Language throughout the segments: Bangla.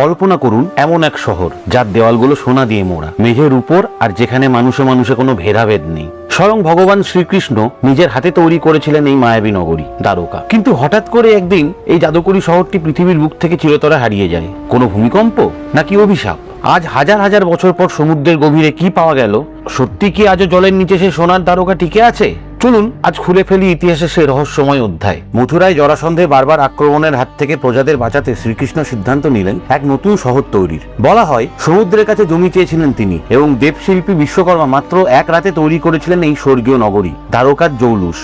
কল্পনা করুন এমন এক শহর যার দেওয়ালগুলো সোনা দিয়ে মোড়া, মেঝের উপর, আর যেখানে মানুষে মানুষে কোনো ভেদাভেদ নেই। স্বয়ং ভগবান শ্রীকৃষ্ণ নিজের হাতে তৈরি করেছিলেন এই মায়াবী নগরী দ্বারকা। কিন্তু হঠাৎ করে একদিন এই জাদুকরী শহরটি পৃথিবীর বুক থেকে চিরতরে হারিয়ে যায়। কোনো ভূমিকম্প নাকি অভিশাপ? আজ হাজার হাজার বছর পর সমুদ্রের গভীরে কি পাওয়া গেল? সত্যি কি আজও জলের নিচে সেই সোনার দ্বারকা টিকে আছে? চলুন আজ খুলে ফেলি ইতিহাসের সেই রহস্যময় অধ্যায়। মথুরায় জরাসন্ধের বারবার আক্রমণের হাত থেকে প্রজাদের বাঁচাতে শ্রীকৃষ্ণ সিদ্ধান্ত নিলেন এক নতুন শহর তৈরির। বলা হয় সমুদ্রের কাছে জমি চেয়েছিলেন তিনি, এবং দেবশিল্পী বিশ্বকর্মা মাত্র এক রাতে তৈরি করেছিলেন এই স্বর্গীয় নগরী দ্বারকার জৌলুস।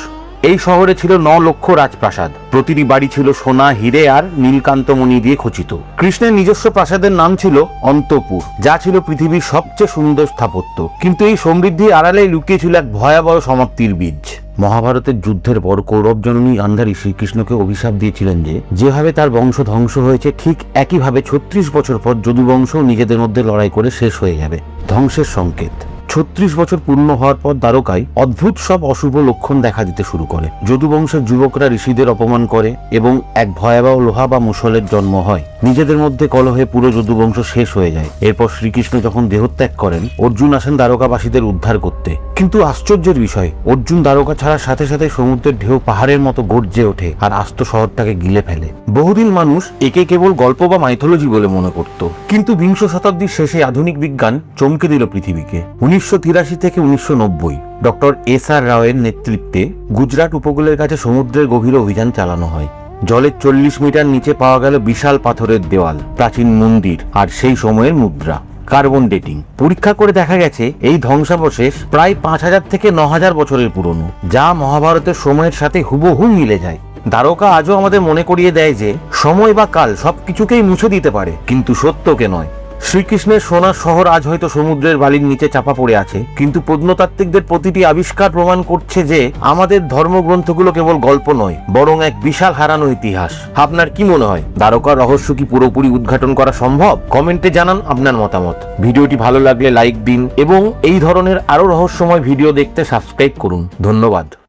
এই শহরে ছিল 9 লক্ষ রাজপ্রাসাদ। প্রতিটি বাড়ি ছিল সোনা, হিরে আর নীলকান্তমণি দিয়ে খচিত। কৃষ্ণের নিজস্ব প্রাসাদের নাম ছিল অন্তপুর, যা ছিল পৃথিবীর সবচেয়ে সুন্দর স্থাপত্য। কিন্তু এই সমৃদ্ধির আড়ালে লুকিয়ে ছিল এক ভয়াবহ সমাপ্তির বীজ। মহাভারতের যুদ্ধের পর কৌরব জননী গান্ধারী শ্রীকৃষ্ণকে অভিশাপ দিয়েছিলেন যে যেভাবে তার বংশ ধ্বংস হয়েছে, ঠিক একইভাবে 36 বছর পর যদুবংশ নিজেদের মধ্যে লড়াই করে শেষ হয়ে যাবে। ধ্বংসের সংকেত। 36 বছর পূর্ণ হওয়ার পর দ্বারকায় অদ্ভুত সব অশুভ লক্ষণ দেখা দিতে শুরু করে। যদুবংশের যুবকরা ঋষিদের অপমান করে এবং এক ভয়াবহ লোহা বা মুষলের জন্ম হয়। নিজেদের মধ্যে কলহে পুরো যদুবংশ শেষ হয়ে যায়। এরপর শ্রীকৃষ্ণ যখন দেহত্যাগ করেন, অর্জুন আসেন দ্বারকাবাসীদের উদ্ধার করতে। কিন্তু আশ্চর্যের বিষয়, অর্জুন দ্বারকা ছাড়ার সাথে সাথে সমুদ্রের ঢেউ পাহাড়ের মতো গর্জে ওঠে আর আস্ত শহরটাকে গিলে ফেলে। বহুদিন মানুষ একে কেবল গল্প বা মাইথোলজি বলে মনে করত, কিন্তু বিংশ শতাব্দীর শেষে আধুনিক বিজ্ঞান চমকে দিল পৃথিবীকে। 1983 থেকে 1990 ডক্টর এস.আর. রাওয়ের নেতৃত্বে গুজরাট উপকূলের কাছে সমুদ্রের গভীরে অভিযান চালানো হয়। জলের 40 মিটার নিচে পাওয়া গেল বিশাল পাথরের দেওয়াল, প্রাচীন মন্দির আর সেই সময়ের মুদ্রা। কার্বন ডেটিং পরীক্ষা করে দেখা গেছে এই ধ্বংসাবশেষ প্রায় 5000 থেকে 9000 বছরের পুরনো, যা মহাভারতের সময়ের সাথে হুবহু মিলে যায়। দ্বারকা আজও আমাদের মনে করিয়ে দেয় যে সময় বা কাল সবকিছুকেই মুছে দিতে পারে, কিন্তু সত্যকে নয়। শ্রীকৃষ্ণের সোনার শহর আজ হয়তো সমুদ্রের বালির নিচে চাপা পড়ে আছে, কিন্তু প্রত্নতাত্ত্বিকদের প্রতিটি আবিষ্কার প্রমাণ করছে যে আমাদের ধর্মগ্রন্থগুলো কেবল গল্প নয়, বরং এক বিশাল হারানো ইতিহাস। আপনার কি মনে হয়, দ্বারকার রহস্য কি পুরোপুরি উদ্ঘাটন করা সম্ভব? কমেন্টে জানান আপনার মতামত। ভিডিওটি ভালো লাগলে লাইক দিন এবং এই ধরনের আরো রহস্যময় ভিডিও দেখতে সাবস্ক্রাইব করুন। ধন্যবাদ।